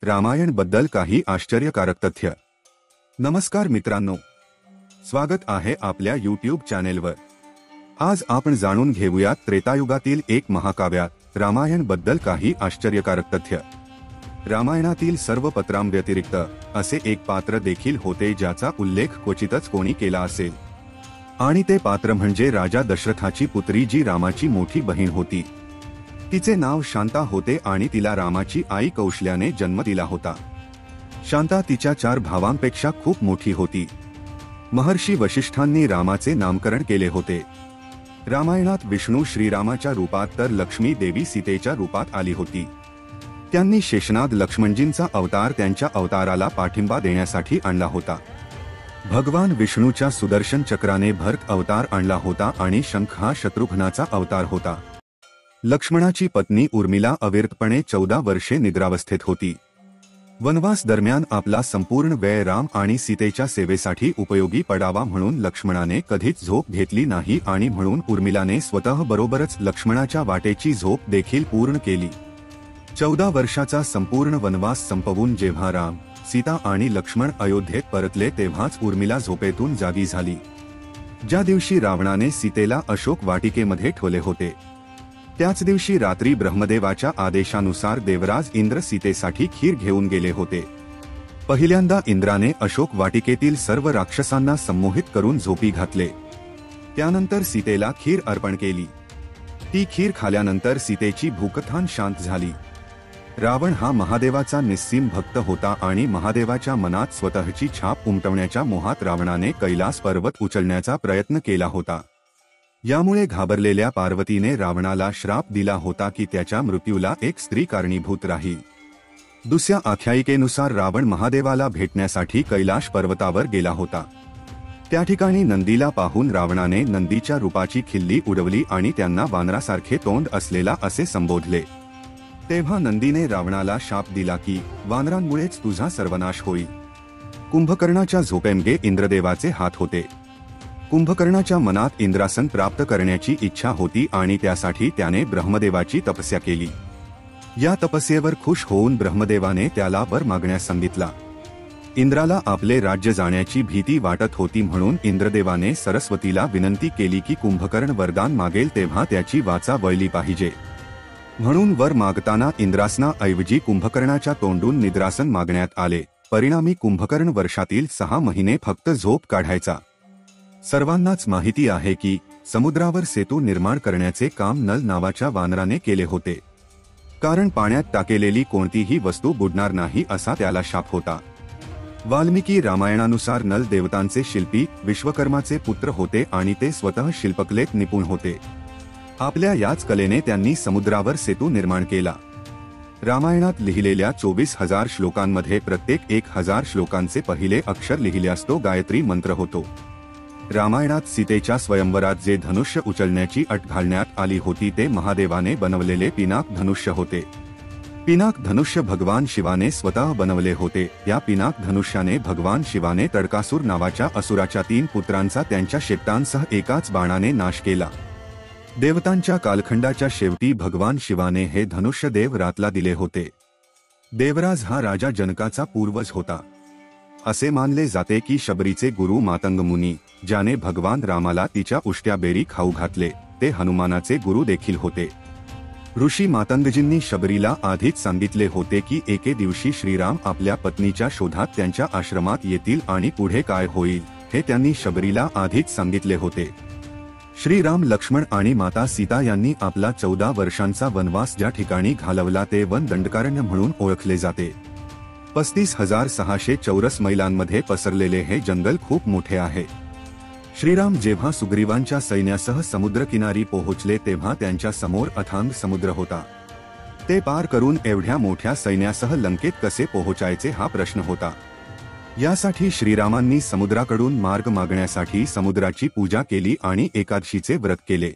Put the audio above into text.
रामायण बद्दल काही आश्चर्यकारक तथ्य। नमस्कार मित्रांनो, स्वागत आहे आपल्या YouTube चॅनेलवर। आज आपण जाणून घेऊया त्रेतायुगातील एक महाकाव्यात रामायण बद्दल काही आश्चर्यकारक तथ्य। रामायणातील सर्व पात्रांव्यतिरिक्त असे एक पात्र देखील होते ज्याचा उल्लेख क्वचितच कोणी केला असेल, आणि ते पात्र म्हणजे राजा दशरथाची पुत्री जी रामाची मोठी बहीण होती। तिचे नाव शांता होते आणि तिला रामाची आई कौशल्याने जन्म दिला होता। शांता तिच्या 4 भावांपेक्षा खूप मोठी होती। महर्षी वशिष्ठांनी रामाचे नामकरण केले होते। रामायणात विष्णू श्रीरामाच्या रूपात तर लक्ष्मी देवी सीतेच्या रूपात आली होती। त्यांनी शेषनाग लक्ष्मणजींचा अवतार त्यांच्या अवताराला पाठिंबा देण्यासाठी आणला होता। भगवान विष्णूच्या सुदर्शन चक्राने भरत अवतार आणला होता आणि शंख हा शत्रुघ्नाचा अवतार होता। लक्ष्मणाची पत्नी उर्मिला अविरतपणे 14 वर्षे निद्रावस्थेत होती। वनवास दरम्यान आपला संपूर्ण वेळ राम आणि सीतेच्या सेवेसाठी उपयोगी पडावा म्हणून लक्ष्मणाने कधीच झोप घेतली नाही आणि म्हणून उर्मिलाने स्वतः बरोबरच लक्ष्मणाच्या वाटेची झोप देखील पूर्ण केली। 14 वर्षाचा संपूर्ण वनवास संपवून जेव्हा राम, सीता आणि लक्ष्मण अयोध्येत परतले तेव्हाच उर्मिला झोपेतून जागी झाली। ज्या दिवशी रावणाने सीतेला अशोक वाटिकेमध्ये ठेवले होते त्याच दिवशी रात्री ब्रह्मदेवाच्या आदेशानुसार देवराज इंद्र सीतेसाठी खीर घेऊन गेले होते। पहिल्यांदा इंद्राने अशोक वाटिकेतील सर्व राक्षसांना संमोहित करून झोपी घातले। त्यानंतर सीतेला खीर अर्पण केली। ती खीर खाल्यानंतर सीतेची भूकथान शांत झाली। रावण हा महादेवाचा निस्सीम भक्त होता आणि महादेवाच्या मनात स्वतःची छाप उमटवण्याच्या मोहात रावणाने कैलास पर्वत उचलण्याचा प्रयत्न केला होता। यामुळे घाबरलेल्या पार्वतीने रावणाला श्राप दिला होता की त्याच्या मृत्यूला एक स्त्री कारणीभूत राहील। दुसऱ्या आख्यायिकेनुसार रावण महादेवाला भेटण्यासाठी कैलाश पर्वतावर गेला होता। त्या ठिकाणी नंदीला पाहून रावणाने नंदीच्या रूपाची खिल्ली उडवली आणि त्यांना वानरासारखे तोंड असलेला असे संबोधले। तेव्हा नंदीने रावणाला शाप दिला की वानरांमुळेच तुझा सर्वनाश होईल। कुंभकर्णाच्या झोपेमध्ये इंद्रदेवाचे हात होते। कुंभकर्णाच्या मनात इंद्रासन प्राप्त करण्याची इच्छा होती आणि त्यासाठी त्याने ब्रह्मदेवाची तपस्या केली। या तपस्येवर खुश होऊन ब्रह्मदेवाने त्याला वर मागण्यास सांगितला। इंद्राला आपले राज्य जाण्याची भीती वाटत होती म्हणून इंद्रदेवाने सरस्वतीला विनंती केली की कुंभकर्ण वरदान मागेल तेव्हा त्याची वाचा वळली पाहिजे। म्हणून वर मागताना इंद्रासना ऐवजी कुंभकर्णाच्या तोंडून निद्रासन मागण्यात आले। परिणामी कुंभकर्ण वर्षातील 6 महिने फक्त झोप काढायचा। सर्वांनाच माहिती आहे की समुद्रावर सेतू निर्माण करण्याचे काम नल नावाच्या वानराने केले होते, कारण पाण्यात टाकलेली कोणतीही वस्तू बुडणार नाही असा त्याला शाप होता। वाल्मिकी रामायणानुसार नल देवतांचे शिल्पी विश्वकर्माचे पुत्र होते आणि ते स्वतः शिल्पकलेत निपुण होते। आपल्या याच कलेने त्यांनी समुद्रावर सेतू निर्माण केला। रामायणात लिहिलेल्या 24,000 श्लोकांमध्ये प्रत्येक 1,000 श्लोकांचे पहिले अक्षर लिहिल्यास तो गायत्री मंत्र होतो। रामायणात सीतेच्या स्वयंवरात जे धनुष्य उचलण्याची अट घालण्यात आली होती ते महादेवाने बनवलेले पिनाक धनुष्य होते। पिनाक धनुष्य भगवान शिवाने स्वतः बनवले होते। या पिनाक धनुष्याने भगवान शिवाने तडकासूर नावाच्या असुराच्या 3 पुत्रांचा त्यांच्या शेपटांसह एकाच बाणाने नाश केला। देवतांच्या कालखंडाच्या शेवटी भगवान शिवाने हे धनुष्य देवरातला दिले होते। देवराज हा राजा जनकाचा पूर्वज होता। असे मानले जाते की शबरीचे गुरु मातंग मुनी, ज्याने भगवान रामाला तिच्या उष्ट्या बेरी खाऊ घातले, ते हनुमानाचे गुरु देखील होते। ऋषी मातंगजींनी शबरीला आधीच सांगितले होते की एके दिवशी श्रीराम आपल्या पत्नीच्या शोधात त्यांच्या आश्रमात येतील आणि पुढे काय होईल हे त्यांनी शबरीला आधीच सांगितले होते। श्रीराम, लक्ष्मण आणि माता सीता यांनी आपला 14 वर्षांचा वनवास ज्या ठिकाणी घालवला ते वन दंडकारण्य म्हणून ओळखले जाते। 35,600 चौरस मैलांमध्ये पसरलेले हे जंगल खूप मोठे आहे। श्रीराम जेव्हा सुग्रीवांच्या सैन्यासह समुद्रकिनारी पोहोचले तेव्हा त्यांच्या समोर अथांग समुद्र होता। ते पार करून एवढ्या मोठ्या सैन्यासह लंकेत कसे पोहोचायचे हा प्रश्न होता। यासाठी श्रीरामांनी समुद्राकडून मार्ग मागण्यासाठी समुद्राची पूजा केली आणि एकादशीचे व्रत केले।